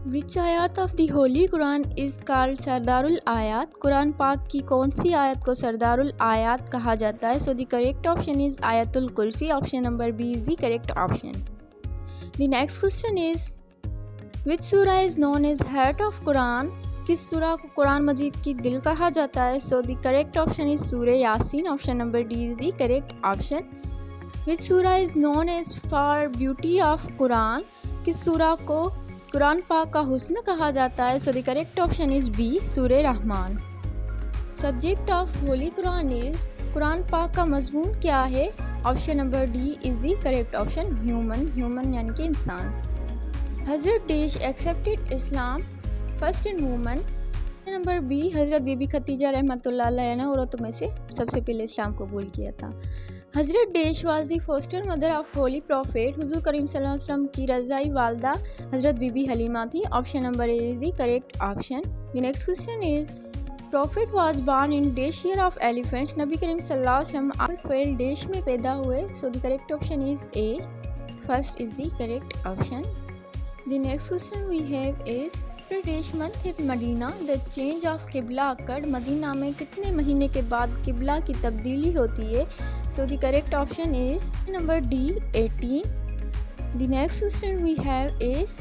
विच आयत of the holy Quran is called सरदारुल आयात। कुरान पाक की कौन सी आयत को सरदारुल आयात कहा जाता है? So the correct option is Ayatul Kursi. Option number B is the correct option. The next question is which surah is known as heart of Quran. किस सूरा को कुरान मजीद की दिल कहा जाता है? So the correct option is Surah Yasin. Option number D is the correct option. Which surah is known as for beauty of Quran. किस सूरा को कुरान पाक का हुस्न कहा जाता है? So the correct option is B Surah Rahman. Subject of holy Quran is कुरान पाक का मजमून क्या है? Option number D is the correct option human. Human यानी कि इंसान। Hazrat dash accepted Islam first in woman. Number B Hazrat Bibi Khadija रहमतुल्लाह अलैहा औरतों में से सबसे पहले इस्लाम कबूल किया था। हज़रत dash was the foster mother of holy prophet. हुजूर करीम सल्लल्लाहु अलैहि वसल्लम की रज़ाई वालदा हज़रत बीबी हलीमा थी। Option number A is the correct option. The next question is profit was born in dash year of elephants. नबी करीम सल्लल्लाहु अलैहि वसल्लम आल डेश में पैदा हुए। So the correct option is A first is the correct option. The next question we have is dash month in Madina the change of किबला occurred. Madina में कितने महीने के बाद किबला की तब्दीली होती है? So the correct option is number D 18। The next question we have is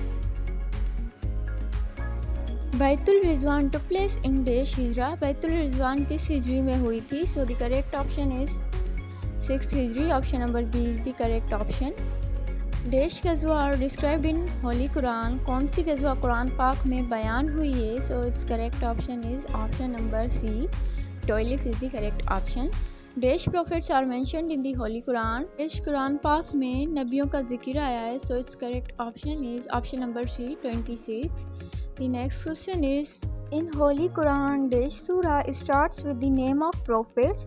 Baitul Rizwan took place in dash Hijra. Baitul Rizwan किस हिजरी में हुई थी? So the correct option is 6th Hijri. Option number B is the correct option. Dash ghazwa are described in holy Quran. कौन सी गज़वा कुरान पाक में बयान हुई है? So it's correct option is option number C 12 is the correct option. Dash prophets are mentioned in the holy Quran. Dash Quran पाक में नबियों का जिक्र आया है। So it's correct option is option number C 26। The next question is in holy Quran dash surah starts with the name of prophets.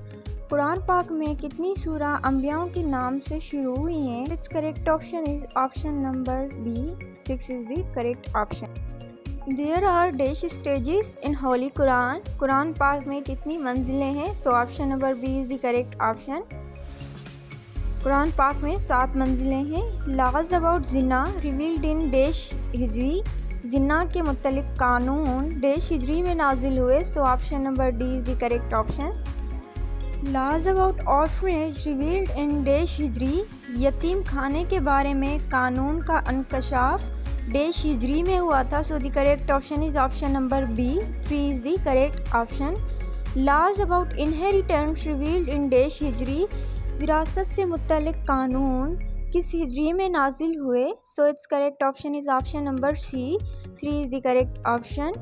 Quran पाक में कितनी सूरा अंबियाओं के नाम से शुरू हुई हैं? It's correct option is option number B 6 is the correct option. There are dash stages in holy Quran. Quran पाक में कितनी मंजिलें हैं? So option number B is the correct option. Quran पाक में 7 मंजिलें हैं। Laws about zina revealed in dash Hijri. जिन्ना के मुतल्लिक कानून डेश हिजरी में नाजिल हुए। So option number D is the correct option. Laws about orphanage revealed in dash हिजरी। यतीम खाने के बारे में कानून का इंकशाफ डेश हिजरी में हुआ था। So the correct option is option number B 3 is the correct option. Laws about inheritance revealed in dash Hijri. विरासत से मुतल्लिक कानून किस हिजरी में नाजिल हुए? So it's correct option is option number C 3 is the correct option.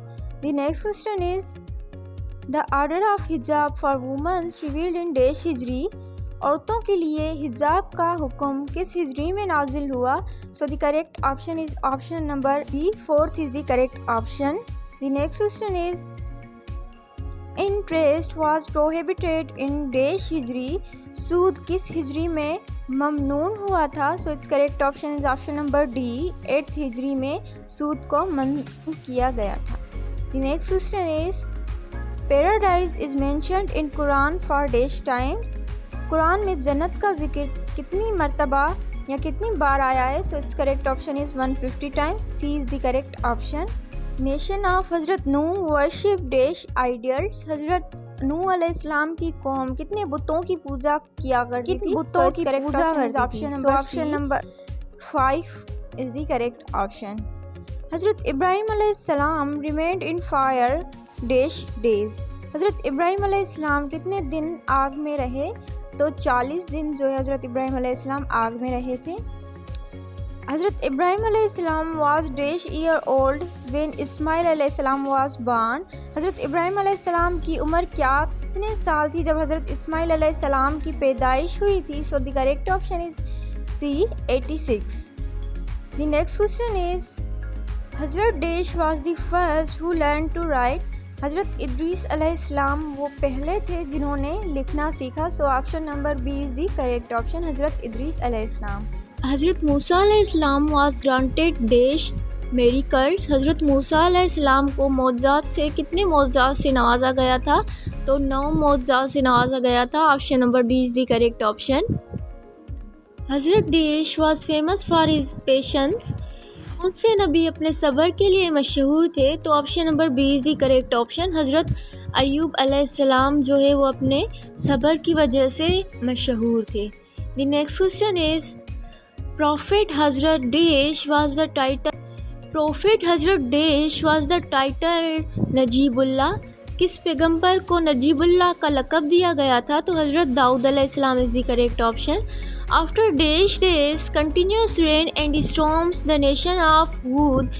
The next question is the order of hijab for womens revealed in dash Hijri. औरतों के लिए हिजाब का हुक्म किस हिजरी में नाजिल हुआ? So the correct option is option number D 4th is the correct option. The next question is interest was prohibited in dash Hijri. सूद किस हिजरी में ममनून हुआ था? So it's correct option is option number D 8th हिजरी में सूद को ममनून किया गया था। The next question is paradise is mentioned in Quran for dash times. कुरान में जन्नत का जिक्र कितनी मरतबा या कितनी बार आया है? So it's correct option is 150 times. C is the correct option. Nation of हजरत नूह वर्शिप डेश आइडियल्स। हजरत नूह अलैहिस्सलाम की कौम कितने बुतों की पूजा किया करती थी? बुतों की पूजा करती थी। सो option number 5 is the correct option. हजरत इब्राहिम अलैहिस्सलाम remained in fire dash days. हज़रत इब्राहिम अलैहिस्सलाम कितने दिन आग में रहे? तो 40 दिन जो है हज़रत इब्राहिम अलैहिस्सलाम आग में रहे थे। हज़रत इब्राहिम अलैहिस्सलाम was dash year old when Ismail अलैहिस्सलाम वाज बॉर्न। हज़रत इब्राहिम अलैहिस्सलाम की उम्र कितने साल थी जब हज़रत इस्माइल अलैहिस्सलाम की पैदाइश हुई थी? So the correct option is C 86। The next question is Hazrat dash was the first who learn to write. Hazrat Idris अलैहिस्सलाम वो पहले थे जिन्होंने लिखना सीखा। So option number B is the correct option Hazrat Idris अलैहिस्सलाम। हज़रत मूसा अलैहिस्सलाम वाज ग्रांटेड डेश मेरिकल्स। हज़रत मूसा अलैहिस्सलाम को मौजज़ात से कितने मौजज़ात से नवाजा गया था? तो 9 मौजज़ात से नवाजा गया था। Option number D is the correct option. Hazrat dash was famous for his patience. कौन से नबी अपने सब्र के लिए मशहूर थे? तो option number B is the correct option. हज़रत अय्यूब अलैहिस्सलाम जो है वो अपने सब्र की वजह से मशहूर थे। The next question is Prophet Hazrat Dash was the title. Prophet Hazrat Dash was the title Najibullah. किस पैगंबर को नजीबुल्लाह का लक़ब दिया गया था? तो हज़रत दाऊद अलैहिस्सलाम is the correct option. After days continuous rain and storms, the nation of Hud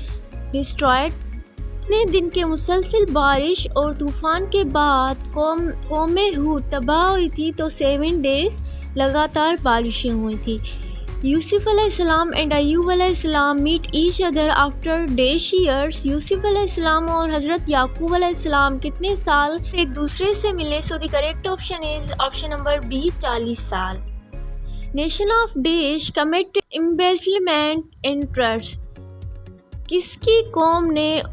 destroyed. इतने दिन के मुसलसल बारिश और तूफ़ान के बाद कौम हूद तबाह हुई थी। तो 7 days लगातार बारिशें हुई थी। यूसुफ अलैहिस्सलाम एंड अय्यूब अलैहिस्सलाम meet each other after dash years. Yusuf अलैहिस्सलाम और हज़रत याकूब अलैहिस्सलाम कितने साल एक दूसरे से मिले? So the correct option is option number B 40 साल। Nation of dash commit embezzlement interest. किसकी कौम ने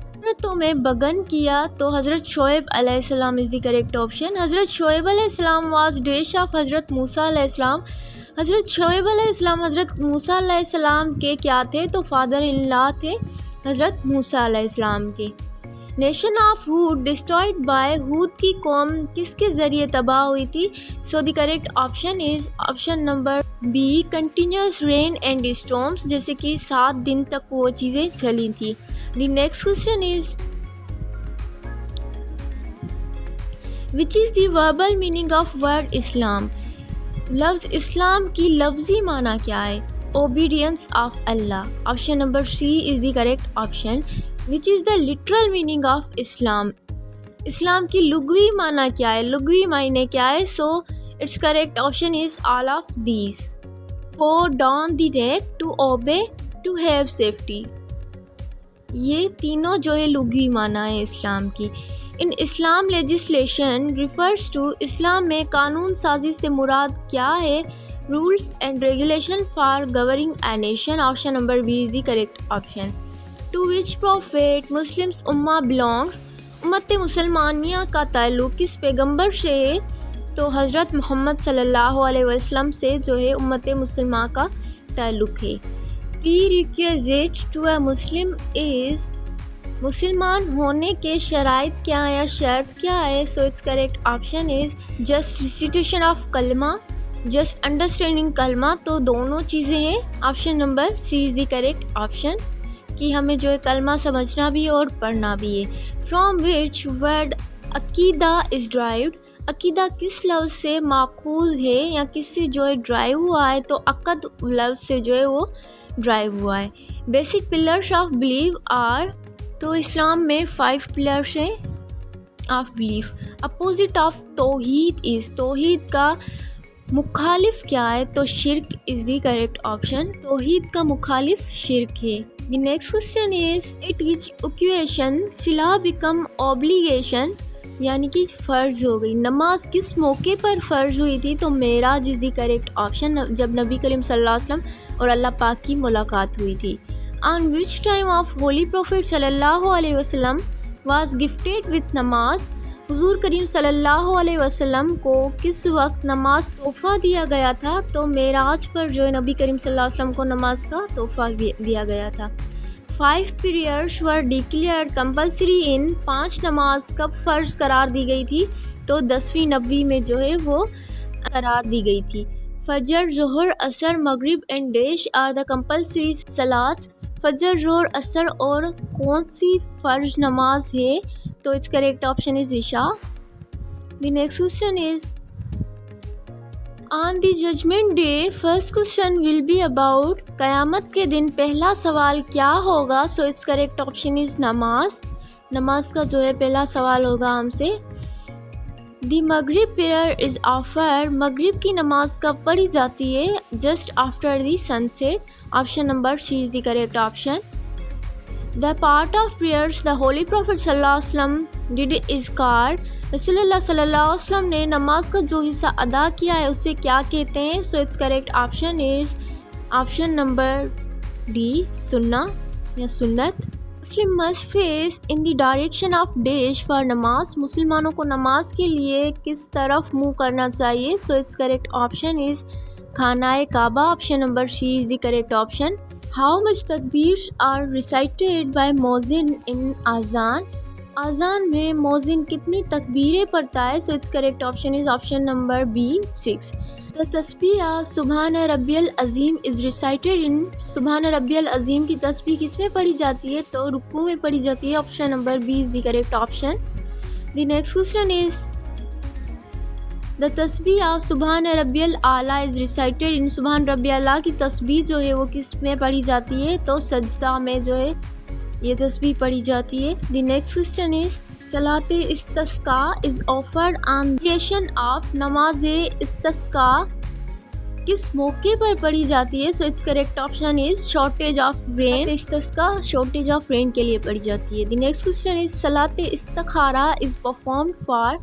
तो में बगन किया? तो हज़रत शोएब अलैहिस्सलाम इज़ द करेक्ट ऑप्शन। हज़रत शोएब अलैहिस्सलाम वाज डैश ऑफ हज़रत मूसा अलैहिस्सलाम। हज़रत शोएब अलैहिस्सलाम हज़रत मूसा अलैहिस्सलाम के क्या थे? तो फादर इन लॉ थे हज़रत मूसा अलैहिस्सलाम के। Nation of Hud destroyed by. Hud की कौम किसके ज़रिए तबाह हुई थी? So the correct option is option number B continuous rain and storms, जैसे कि 7 दिन तक वो चीज़ें चली थी। The next question is which is the verbal meaning of word Islam. लफ्ज़ इस्लाम की लफ्ज़ी माना क्या है? Obedience of Allah. Option number C is the correct option. Which is the literal meaning of Islam. Islam की लुग़वी माना क्या है? लुग़वी मायने क्या है? So it's correct option is all of these. For down the neck, to obey, to have safety. ये तीनों जो है लुग़वी माना है इस्लाम की। In Islam legislation refers to. Islam में कानून साजी से मुराद क्या है? Rules and regulation for governing a nation. Option number B is the correct option. To which prophet Muslims Umma belongs. उम्मत मुसलमानिया का ताल्लुक़ किस पैगंबर से है? तो हज़रत मोहम्मद सल्लल्लाहु अलैहि वसल्लम से जो है उम्मत मुसलमान का ताल्लुक़ है। Prerequisite to a Muslim is. मुसलमान होने के शराइत क्या है या शर्त क्या है? So it's correct option is just recitation of kalma, just understanding kalma. तो दोनों चीज़ें हैं। Option number C is the correct option कि हमें जो है कलमा समझना भी है और पढ़ना भी है। फ्रॉम विच वर्ड अकीदा इज़ ड्राइव्ड। अकीदा किस लफ्ज़ से माखूज़ है या किससे जो है ड्राइव हुआ है? तो अक़द लफ्ज़ से जो है वो ड्राइव हुआ है। Basic pillars of believe are. तो इस्लाम में 5 पिलर्स हैं of belief. Opposite of Tawheed is. तौहीद का मुखालिफ क्या है? तो shirk is the correct option. तौहीद का मुखालिफ शिर्क है। The next question is it which occasion सिला बिकम ऑब्लिगेशन, यानी कि फ़र्ज़ हो गई। नमाज किस मौके पर फ़र्ज़ हुई थी? तो Meraj is the correct option, जब नबी करीम सल्लल्लाहु अलैहि वसल्लम और अल्लाह पाक की मुलाकात हुई थी। On which time of Holy Prophet सल्लल्लाहु अलैहि वसल्लम was gifted with नमाज। हुज़ूर करीम सल्लल्लाहु अलैहि वसल्लम को किस वक्त नमाज तोहफ़ा दिया गया था? तो मेराज पर जो है नबी करीम सल्लल्लाहु अलैहि वसल्लम को नमाज का तोहफ़ा दिया गया था। 5 पीरियड्स वर डिक्लेयर्ड कंपल्सरी इन। 5 नमाज कब फ़र्ज़ करार दी गई थी? तो 10वीं नबी में जो है वो करार दी गई थी। फजर, ज़ोहर, असर, मगरिब and dash are the compulsory सलात। फजर, ज़ोहर, असर और कौन सी फ़र्ज नमाज है? तो इट्स करेक्ट ऑप्शन इज़ इशा। The next question is on the judgement day first question will be about. क़यामत के दिन पहला सवाल क्या होगा? So it's correct option is नमाज। नमाज का जो है पहला सवाल होगा हमसे। द मगरिब प्रेयर इज़ ऑफर। मगरिब की नमाज कब पढ़ी जाती है? Just after the sunset. Option number C is the correct option. The part of prayers the holy prophet सल्लल्लाहु अलैहि वसल्लम डिड इज़ कॉल्ड। रसूलुल्लाह सल्लल्लाहु अलैहि वसल्लम ने नमाज का जो हिस्सा अदा किया है उसे क्या कहते हैं? So it's correct option is option number D sunna या सुन्नत। Muslim must face in the direction of dash for namaz. मुसलमानों को नमाज के लिए किस तरफ मुँह करना चाहिए? So it's correct option is खानाए Kaaba. Option number C is the correct option. How much तकबीर्स are recited by muezzin in आज़ान? आज़ान में मोजिन कितनी तकबीरें पढ़ता है? So it's correct option is option number B 6. The तस्बीह सुबहान रब्बियल अज़ीम इज़ रिसाइटेड इन. सुबहान रब्बियल अज़ीम की तस्बीह किस में पढ़ी जाती है? तो रुकू में पढ़ी जाती है. Option number B is the correct option. The next question is the तस्बीह ऑफ सुबहान रब्बियल आला इज़ रिसाइटेड इन. सुबहान रब्बियल आला की तस्बीह जो है वो किस में पढ़ी जाती है? तो सजदा में जो है ये तस्बीह पढ़ी जाती है. द नेक्स्ट क्वेश्चन इज सलात इस्तिस्का is offered on occasion of. नमाज इस्तिस्का किस मौके पर पढ़ी जाती है? So it's correct option is shortage of rain. इस्तिस्का शॉर्टेज ऑफ रेन के लिए पढ़ी जाती है. द नेक्स्ट क्वेश्चन इज सलात इस्तिखारा इज़ परफॉर्म्ड फॉर.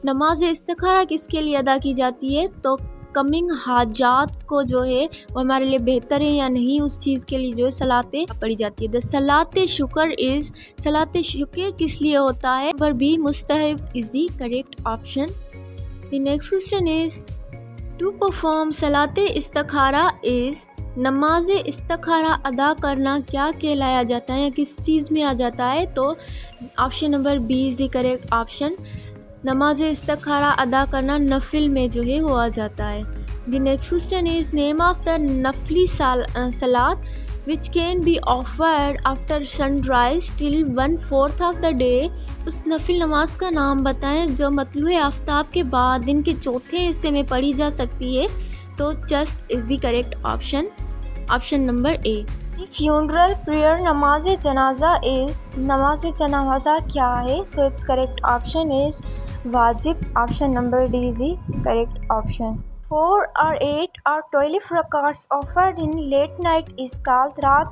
नमाज इस्तिखारा किसके लिए अदा की जाती है? तो कमिंग हाजात को जो है वो हमारे लिए बेहतर है या नहीं उस चीज़ के लिए जो है सलाते पढ़ी जाती है. द सलात शुक्र इज़. सलात शुक्र किस लिए होता है? पर भी मुस्तहब is the correct option. The next question is to perform सलात इस्तिखारा इज़. नमाज इस्तिखारा अदा करना क्या कहलाया जाता है या किस चीज़ में आ जाता है? तो option number B is the correct option. नमाज इस्तिखारा अदा करना नफिल में जो है वो आ जाता है. The next question is name of the नफली सलात which can be offered after sunrise till 1/4 of the day. उस नफिल नमाज का नाम बताएं जो मतलुए आफ्ताब के बाद दिन के चौथे हिस्से में पढ़ी जा सकती है. तो just is the correct option. Option number A. Funeral prayer नमाज जनाजा इज़. नमाज जनाजा क्या है? So it's correct option is वाजिब. Option number D is the correct option. 4 or 8 or 12 रकात्स offered in late night is called. रात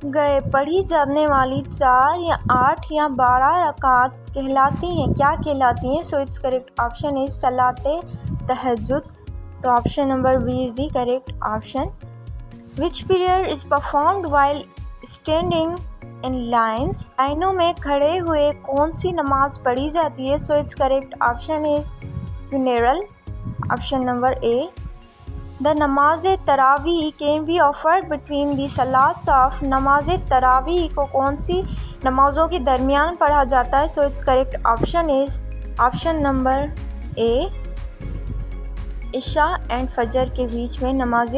गए पढ़ी जाने वाली 4 या 8 या 12 रकात कहलाती हैं. क्या कहलाती हैं? So it's correct option is सलात तहज्जुद. तो option number B is the correct option. Which prayer is performed while standing in lines? लाइनों में खड़े हुए कौन सी नमाज पढ़ी जाती है? So it's correct option is funeral. Option number A. The नमाज तरावी can be offered between the सलात्स ऑफ. नमाज तरावी को कौन सी नमाज़ों के दरमियान पढ़ा जाता है? So it's correct option is option number A. इशा एंड फजर के बीच में नमाज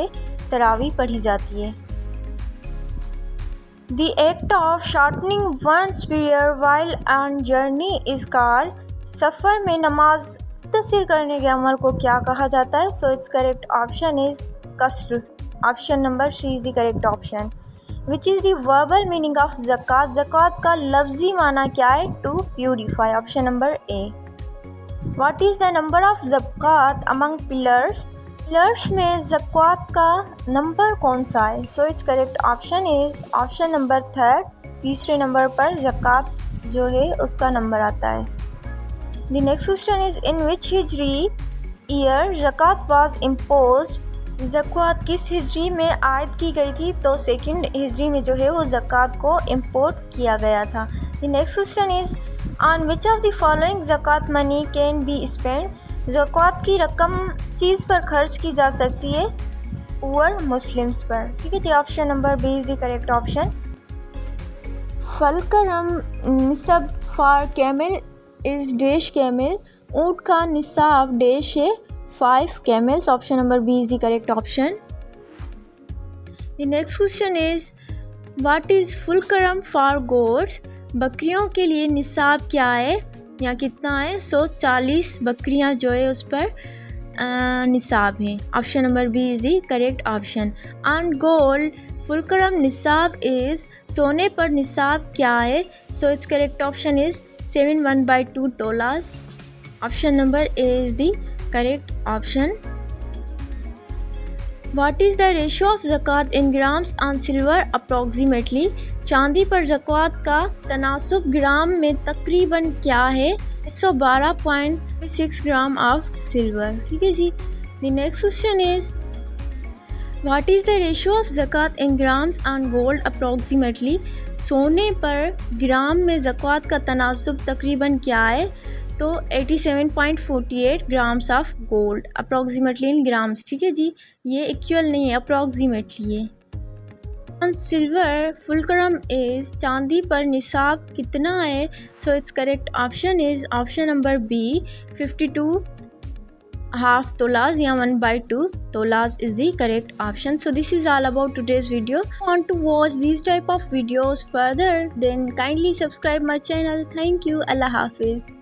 तरावी पढ़ी जाती है. The act of shortening one's prayer while on journey is called. सफ़र में नमाज मुख्तसर करने के अमल को क्या कहा जाता है? So it's correct option is कसर. Option number C is the correct option. Which is the verbal meaning of ज़कात. ज़कात का लफ्ज़ी माना क्या है? To purify. Option number A. What is the number of ज़कात अमंग पिलर्स. पिलर्स में ज़कात का नंबर कौन सा है? So it's correct option is option number 3. तीसरे नंबर पर ज़कात जो है उसका नंबर आता है. The next question is in which हिजरी ईयर ज़कात वाज इम्पोज्ड. ज़कात किस हिजरी में आयद की गई थी? तो सेकंड हिजरी में जो है वो ज़कात को इम्पोर्ट किया गया था. The next question is on which of the following ज़कात मनी कैन बी स्पेंड. ज़कात की रकम चीज़ पर खर्च की जा सकती है? पुअर मुस्लिम्स पर. ठीक है जी. Option number B is the correct option. Fulcrum निसब for camel is dash camel. ऊँट का निसाब डैश है 5 camels. Option number B is the correct option. The next question is what is fulcrum for goats. बकरियों के लिए निसाब क्या है या कितना है? सो 40 बकरियां जो है उस पर निसाब है. Option number B is the correct option. On gold fulcrum निसाब इज़. सोने पर निसाब क्या है? So it's correct option is 7/1/2 तोलास. Option number A is the correct option. What is the ratio of ज़कात in grams on silver approximately. चांदी पर ज़कात का तनासुब ग्राम में तकरीबन क्या है? 112.6 ग्राम ऑफ सिल्वर. ठीक है जी. The next question is what is the ratio of ज़कात in grams on gold approximately. सोने पर ग्राम में ज़कात का तनासुब तकरीबन क्या है? तो 87.48 grams of gold approximately in grams. ठीक है जी. ये इक्वल नहीं है, अप्रॉक्सीमेटली है. On silver, fulcrum is चांदी पर निसाब कितना है? So its correct option is option number B, 52 half tolas या 1/2 tolas is the correct option. So this is all about today's video. If you want to watch these type of videos further, then kindly subscribe my channel. Thank you. Allah Hafiz.